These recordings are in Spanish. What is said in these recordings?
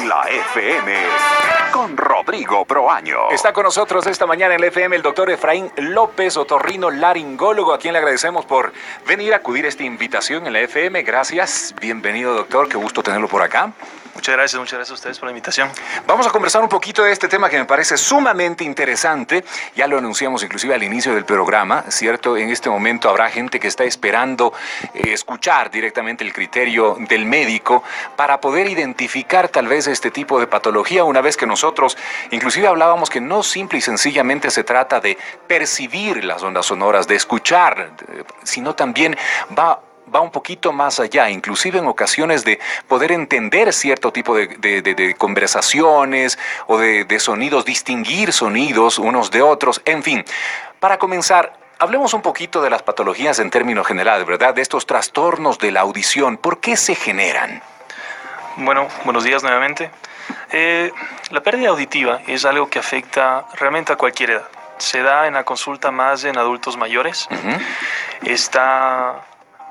La FM con Rodrigo Proaño. Está con nosotros esta mañana en la FM el doctor Efraín López, otorrino laringólogo, a quien le agradecemos por venir a acudir a esta invitación en la FM. Gracias, bienvenido doctor, qué gusto tenerlo por acá. Muchas gracias a ustedes por la invitación. Vamos a conversar un poquito de este tema que me parece sumamente interesante. Ya lo anunciamos inclusive al inicio del programa, ¿cierto? En este momento habrá gente que está esperando escuchar directamente el criterio del médico para poder identificar tal vez este tipo de patología, una vez que nosotros inclusive hablábamos que no simple y sencillamente se trata de percibir las ondas sonoras, de escuchar, sino también va un poquito más allá, inclusive en ocasiones de poder entender cierto tipo de conversaciones o de sonidos, distinguir sonidos unos de otros, en fin. Para comenzar, hablemos un poquito de las patologías en términos generales, ¿verdad? De estos trastornos de la audición, ¿por qué se generan? Bueno, buenos días nuevamente. La pérdida auditiva es algo que afecta realmente a cualquier edad. Se da en la consulta más en adultos mayores.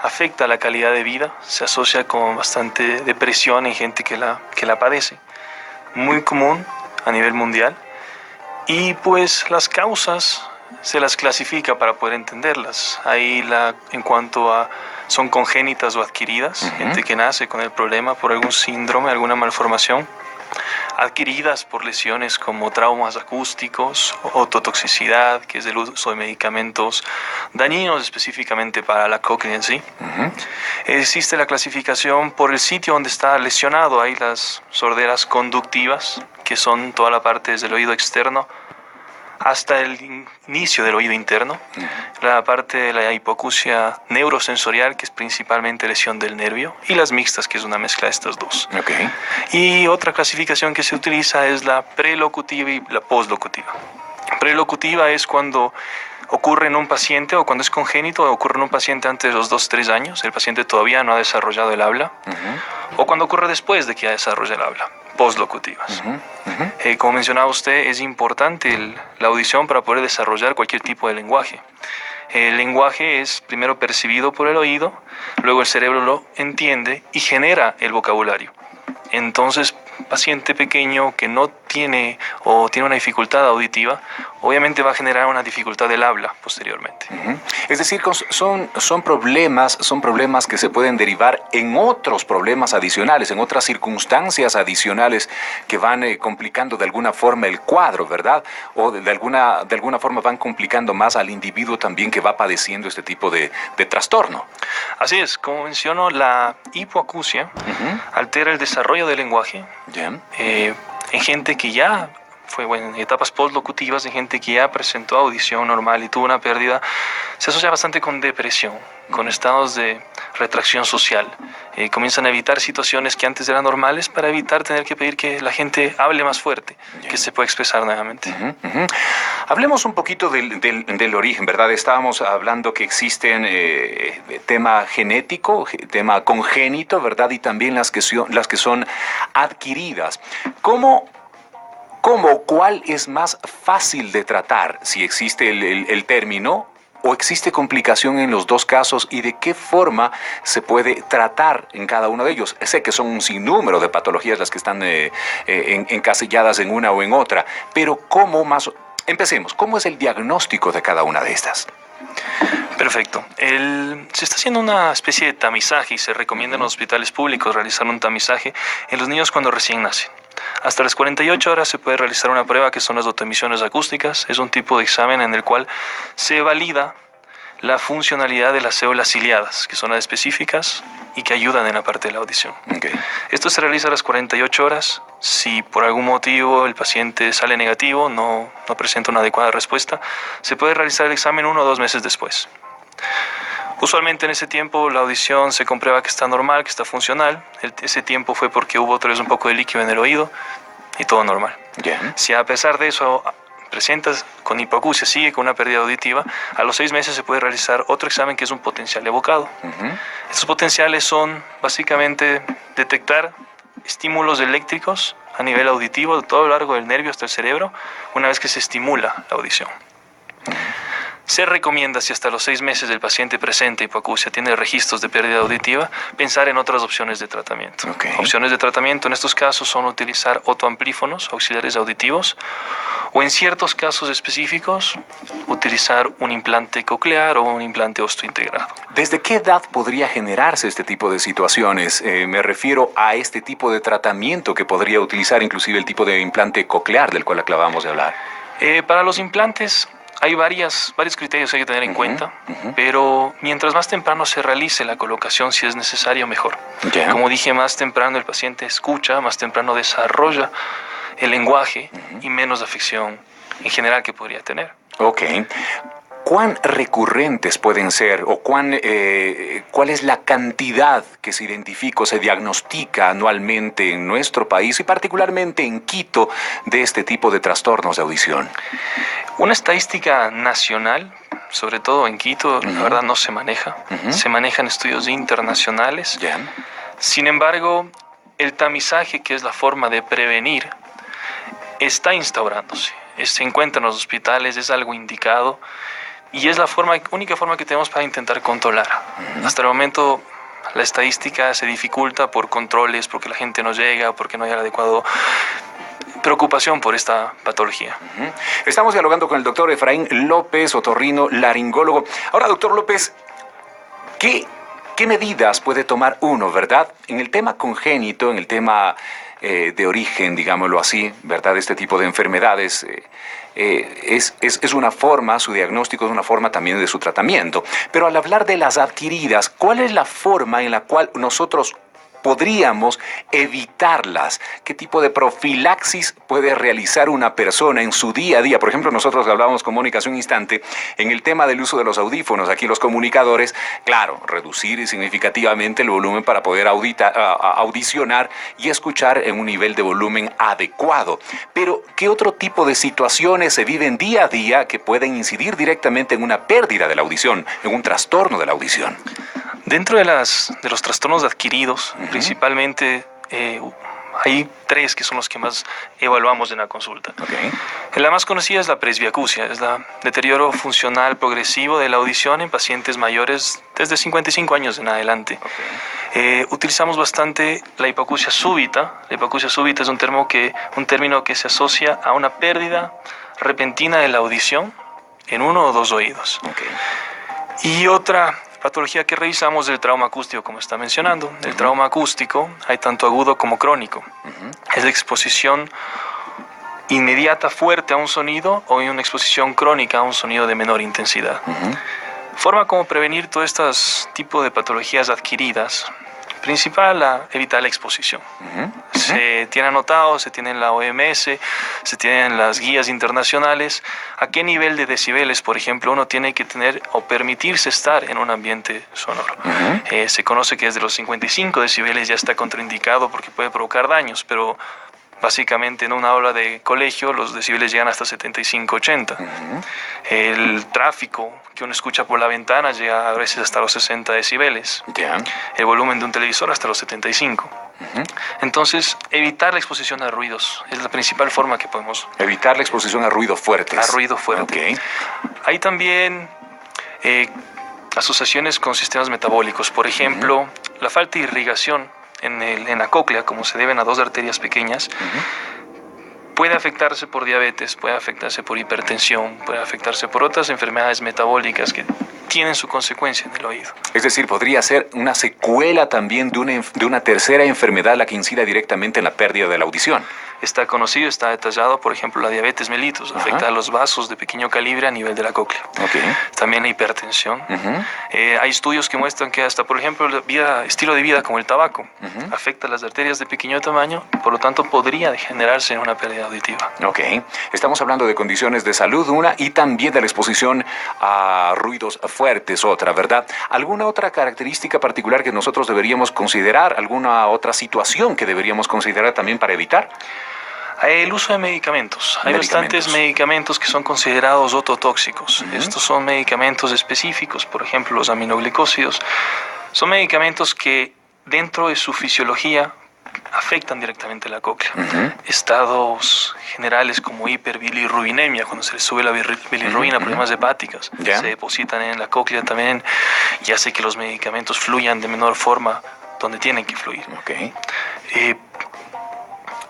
Afecta la calidad de vida, se asocia con bastante depresión en gente que la padece. Muy común a nivel mundial. Y pues las causas se las clasifica para poder entenderlas. Ahí en cuanto a son congénitas o adquiridas, gente que nace con el problema por algún síndrome, alguna malformación. Adquiridas por lesiones como traumas acústicos, ototoxicidad, que es el uso de medicamentos dañinos específicamente para la cóclea en sí. Existe la clasificación por el sitio donde está lesionado. Hay las sorderas conductivas, que son toda la parte desde el oído externo hasta el inicio del oído interno, la parte de la hipoacusia neurosensorial, que es principalmente lesión del nervio, y las mixtas, que es una mezcla de estas dos. Y otra clasificación que se utiliza es la prelocutiva y la postlocutiva. Prelocutiva es cuando ocurre en un paciente, o cuando es congénito, ocurre en un paciente antes de los 2-3 años, el paciente todavía no ha desarrollado el habla, o cuando ocurre después de que ya desarrolla el habla. Postlocutivas. Como mencionaba usted, es importante la audición para poder desarrollar cualquier tipo de lenguaje. El lenguaje es primero percibido por el oído, luego el cerebro lo entiende y genera el vocabulario. Entonces, paciente pequeño que no tiene o tiene una dificultad auditiva, obviamente va a generar una dificultad del habla posteriormente. Es decir, son problemas que se pueden derivar en otros problemas adicionales, en otras circunstancias adicionales que van complicando de alguna forma el cuadro, ¿verdad? O de alguna forma van complicando más al individuo también que va padeciendo este tipo de trastorno. Así es, como menciono, la hipoacusia altera el desarrollo del lenguaje. En gente que ya fue en etapas postlocutivas, en gente que ya presentó audición normal y tuvo una pérdida, se asocia bastante con depresión, con estados de retracción social. Comienzan a evitar situaciones que antes eran normales para evitar tener que pedir que la gente hable más fuerte, que se pueda expresar nuevamente. Hablemos un poquito del origen, ¿verdad? Estábamos hablando que existen tema genético, tema congénito, ¿verdad? Y también las que son adquiridas. ¿Cuál es más fácil de tratar? Si existe el término o existe complicación en los dos casos y de qué forma se puede tratar en cada uno de ellos. Sé que son un sinnúmero de patologías las que están encasilladas en una o en otra, pero empecemos, ¿cómo es el diagnóstico de cada una de estas? Perfecto. Se está haciendo una especie de tamizaje y se recomienda en los hospitales públicos realizar un tamizaje en los niños cuando recién nacen. Hasta las 48 horas se puede realizar una prueba que son las otoemisiones acústicas. Es un tipo de examen en el cual se valida la funcionalidad de las células ciliadas, que son las específicas y que ayudan en la parte de la audición. Esto se realiza a las 48 horas. Si por algún motivo el paciente sale negativo, no presenta una adecuada respuesta, se puede realizar el examen 1 o 2 meses después. Usualmente en ese tiempo la audición se comprueba que está normal, que está funcional. Ese tiempo fue porque hubo otra vez un poco de líquido en el oído y todo normal. Si a pesar de eso presentas con hipoacusia, sigue con una pérdida auditiva, a los 6 meses se puede realizar otro examen que es un potencial evocado. Estos potenciales son básicamente detectar estímulos eléctricos a nivel auditivo de todo lo largo del nervio hasta el cerebro una vez que se estimula la audición. Se recomienda, si hasta los 6 meses el paciente presenta hipoacusia, tiene registros de pérdida auditiva, pensar en otras opciones de tratamiento. Okay. Opciones de tratamiento en estos casos son utilizar otoamplífonos, auxiliares auditivos, o en ciertos casos específicos, utilizar un implante coclear o un implante osteointegrado. ¿Desde qué edad podría generarse este tipo de situaciones? Me refiero a este tipo de tratamiento que podría utilizar inclusive el tipo de implante coclear del cual acabamos de hablar. Para los implantes hay varios criterios que hay que tener en cuenta, pero mientras más temprano se realice la colocación, si es necesario, mejor. Yeah. Como dije, más temprano el paciente escucha, más temprano desarrolla el lenguaje y menos afección en general que podría tener. Ok. ¿Cuán recurrentes pueden ser o cuál es la cantidad que se identifica o se diagnostica anualmente en nuestro país y particularmente en Quito de este tipo de trastornos de audición? Una estadística nacional, sobre todo en Quito, la verdad no se maneja. Se manejan estudios internacionales. Yeah. Sin embargo, el tamizaje, que es la forma de prevenir, está instaurándose. Se encuentra en los hospitales, es algo indicado. Y es la única forma que tenemos para intentar controlar. Hasta el momento la estadística se dificulta por controles, porque la gente no llega, porque no hay el adecuado preocupación por esta patología. Estamos dialogando con el doctor Efraín López, otorrino laringólogo. Ahora, doctor López, ¿qué medidas puede tomar uno, verdad? En el tema congénito, en el tema de origen, digámoslo así, ¿verdad? Este tipo de enfermedades es una forma, su diagnóstico es una forma también de su tratamiento. Pero al hablar de las adquiridas, ¿cuál es la forma en la cual nosotros podríamos evitarlas? ¿Qué tipo de profilaxis puede realizar una persona en su día a día? Por ejemplo, nosotros hablábamos con Mónica hace un instante en el tema del uso de los audífonos. Aquí los comunicadores, claro, reducir significativamente el volumen para poder audicionar y escuchar en un nivel de volumen adecuado. Pero, ¿qué otro tipo de situaciones se viven día a día que pueden incidir directamente en una pérdida de la audición, en un trastorno de la audición? Dentro de los trastornos adquiridos, principalmente hay 3 que son los que más evaluamos en la consulta. Okay. La más conocida es la presbiacusia, es el deterioro funcional progresivo de la audición en pacientes mayores desde 55 años en adelante. Okay. Utilizamos bastante la hipoacusia súbita. La hipoacusia súbita es un término que se asocia a una pérdida repentina de la audición en 1 o 2 oídos. Okay. Y otra patología que revisamos del trauma acústico, como está mencionando. El trauma acústico hay tanto agudo como crónico. Es la exposición inmediata fuerte a un sonido o una exposición crónica a un sonido de menor intensidad. Forma como prevenir todos estos tipos de patologías adquiridas. Principal, evitar la exposición. Se tiene anotado, se tiene en la OMS, se tienen las guías internacionales, a qué nivel de decibeles, por ejemplo, uno tiene que tener o permitirse estar en un ambiente sonoro. Se conoce que desde los 55 decibeles ya está contraindicado porque puede provocar daños, pero básicamente en una aula de colegio los decibeles llegan hasta 75, 80. El tráfico que uno escucha por la ventana llega a veces hasta los 60 decibeles. El volumen de un televisor hasta los 75. Entonces, evitar la exposición a ruidos es la principal forma que podemos... Evitar la exposición a ruidos fuertes. A ruido fuerte. Okay. Hay también asociaciones con sistemas metabólicos. Por ejemplo, la falta de irrigación en la cóclea, como se deben a 2 arterias pequeñas, puede afectarse por diabetes, puede afectarse por hipertensión, puede afectarse por otras enfermedades metabólicas que tienen su consecuencia en el oído. Es decir, podría ser una secuela también de una tercera enfermedad la que incida directamente en la pérdida de la audición. Está conocido, está detallado, por ejemplo, la diabetes mellitus, afecta a los vasos de pequeño calibre a nivel de la cóclea. También la hipertensión. Hay estudios que muestran que hasta, por ejemplo, el estilo de vida como el tabaco afecta las arterias de pequeño tamaño, por lo tanto podría degenerarse en una pérdida auditiva. Estamos hablando de condiciones de salud, una, y también de la exposición a ruidos fuertes, otra, ¿verdad? ¿Alguna otra característica particular que nosotros deberíamos considerar? ¿Alguna otra situación que deberíamos considerar también para evitar? El uso de medicamentos. Hay bastantes medicamentos que son considerados ototóxicos. Estos son medicamentos específicos, por ejemplo, los aminoglicósidos. Son medicamentos que dentro de su fisiología afectan directamente la cóclea. Estados generales como hiperbilirrubinemia, cuando se le sube la bilirrubina, problemas hepáticos, se depositan en la cóclea también y hace que los medicamentos fluyan de menor forma donde tienen que fluir.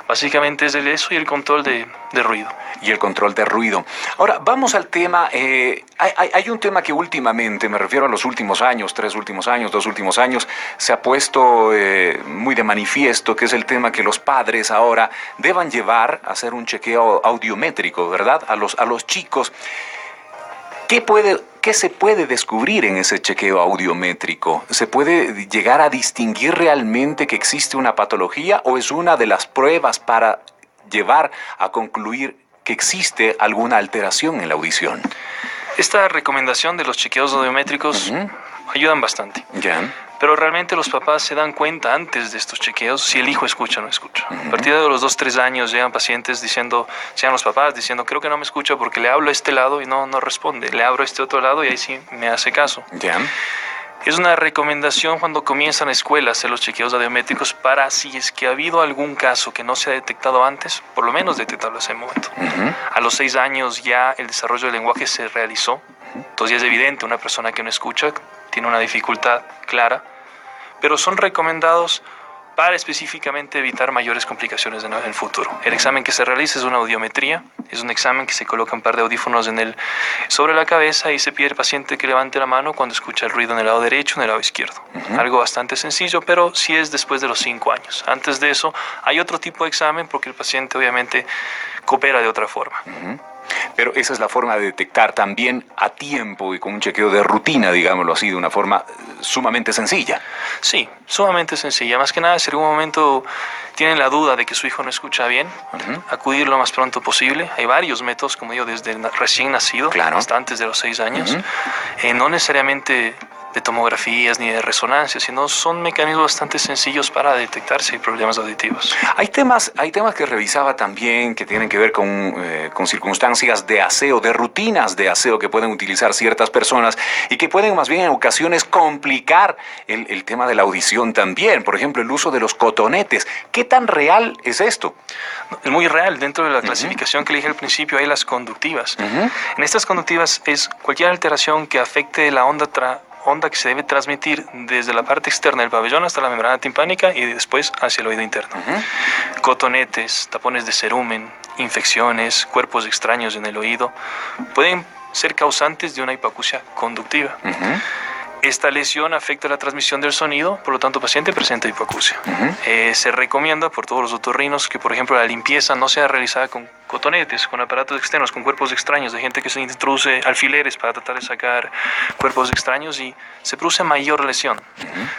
Básicamente es eso y el control de ruido. Y el control de ruido. Ahora, vamos al tema. Hay un tema que últimamente, me refiero a los últimos años, 3 últimos años, 2 últimos años, se ha puesto muy de manifiesto, que es el tema que los padres ahora deban llevar a hacer un chequeo audiométrico, ¿verdad? A los chicos. ¿Qué se puede descubrir en ese chequeo audiométrico? ¿Se puede llegar a distinguir realmente que existe una patología o es una de las pruebas para llevar a concluir que existe alguna alteración en la audición? Esta recomendación de los chequeos audiométricos ayudan bastante. Pero realmente los papás se dan cuenta antes de estos chequeos si el hijo escucha o no escucha. A partir de los 2-3 años llegan pacientes llegan los papás diciendo, creo que no me escucha porque le hablo a este lado y no responde. Le abro a este otro lado y ahí sí me hace caso. Es una recomendación cuando comienzan escuelas hacer los chequeos audiométricos para si es que ha habido algún caso que no se ha detectado antes, por lo menos detectarlo en ese momento. A los 6 años ya el desarrollo del lenguaje se realizó. Entonces ya es evidente, una persona que no escucha tiene una dificultad clara, pero son recomendados para específicamente evitar mayores complicaciones en el futuro. El examen que se realiza es una audiometría, es un examen que se coloca un par de audífonos sobre la cabeza y se pide al paciente que levante la mano cuando escucha el ruido en el lado derecho o en el lado izquierdo. Algo bastante sencillo, pero sí es después de los 5 años. Antes de eso hay otro tipo de examen porque el paciente obviamente coopera de otra forma. Pero esa es la forma de detectar también a tiempo y con un chequeo de rutina, digámoslo así, de una forma sumamente sencilla. Sí, sumamente sencilla. Más que nada, si en algún momento tienen la duda de que su hijo no escucha bien, acudir lo más pronto posible. Hay varios métodos, como digo, desde el recién nacido hasta antes de los 6 años. No necesariamente de tomografías ni de resonancias, sino son mecanismos bastante sencillos para detectar si hay problemas auditivos. Hay temas que revisaba también que tienen que ver con circunstancias de aseo, de rutinas de aseo que pueden utilizar ciertas personas y que pueden más bien en ocasiones complicar el tema de la audición también. Por ejemplo, el uso de los cotonetes. ¿Qué tan real es esto? Es muy real. Dentro de la clasificación que le dije al principio hay las conductivas. En estas conductivas es cualquier alteración que afecte la onda que se debe transmitir desde la parte externa del pabellón hasta la membrana timpánica y después hacia el oído interno. Cotonetes, tapones de cerumen, infecciones, cuerpos extraños en el oído pueden ser causantes de una hipoacusia conductiva. Esta lesión afecta la transmisión del sonido, por lo tanto el paciente presenta hipoacusia. Se recomienda por todos los otorrinos que, por ejemplo, la limpieza no sea realizada con cotonetes, con aparatos externos, con cuerpos extraños, de gente que se introduce alfileres para tratar de sacar cuerpos extraños y se produce mayor lesión.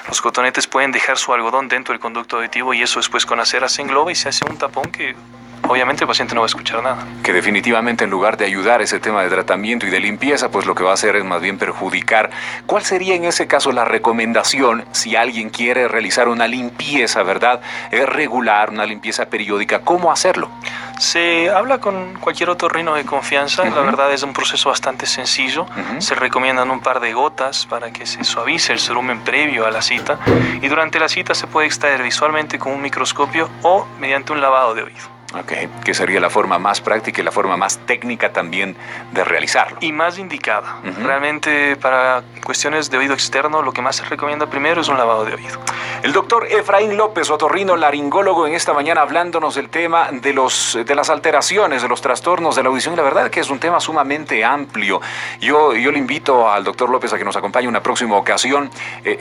Los cotonetes pueden dejar su algodón dentro del conducto auditivo y eso después con la cera se engloba y se hace un tapón que obviamente el paciente no va a escuchar nada. Que definitivamente en lugar de ayudar ese tema de tratamiento y de limpieza, pues lo que va a hacer es más bien perjudicar. ¿Cuál sería en ese caso la recomendación si alguien quiere realizar una limpieza, verdad? Regular, una limpieza periódica. ¿Cómo hacerlo? Se habla con cualquier otorrino de confianza. La verdad es un proceso bastante sencillo. Se recomiendan un par de gotas para que se suavice el cerumen previo a la cita. Y durante la cita se puede extraer visualmente con un microscopio o mediante un lavado de oído. Que sería la forma más práctica y la forma más técnica también de realizarlo. Y más indicada. Realmente para cuestiones de oído externo lo que más se recomienda primero es un lavado de oído. El doctor Efraín López, otorrino laringólogo, en esta mañana hablándonos del tema de las alteraciones, de los trastornos de la audición. La verdad que es un tema sumamente amplio. Yo le invito al doctor López a que nos acompañe en una próxima ocasión.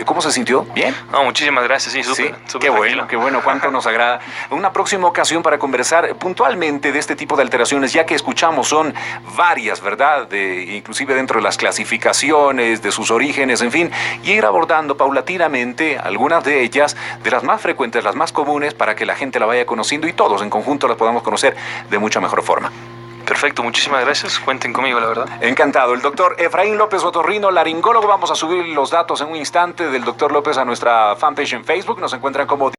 ¿Cómo se sintió? ¿Bien? No, muchísimas gracias. Sí, súper. Qué bueno, cuánto nos agrada. Una próxima ocasión para conversar puntualmente de este tipo de alteraciones, ya que escuchamos son varias, ¿verdad? Inclusive dentro de las clasificaciones, de sus orígenes, en fin, y ir abordando paulatinamente algunas de ellas, de las más frecuentes, las más comunes, para que la gente la vaya conociendo y todos en conjunto las podamos conocer de mucha mejor forma. Perfecto, muchísimas gracias. Cuenten conmigo, la verdad. Encantado. El doctor Efraín López, otorrino laringólogo. Vamos a subir los datos en un instante del doctor López a nuestra fanpage en Facebook. Nos encuentran como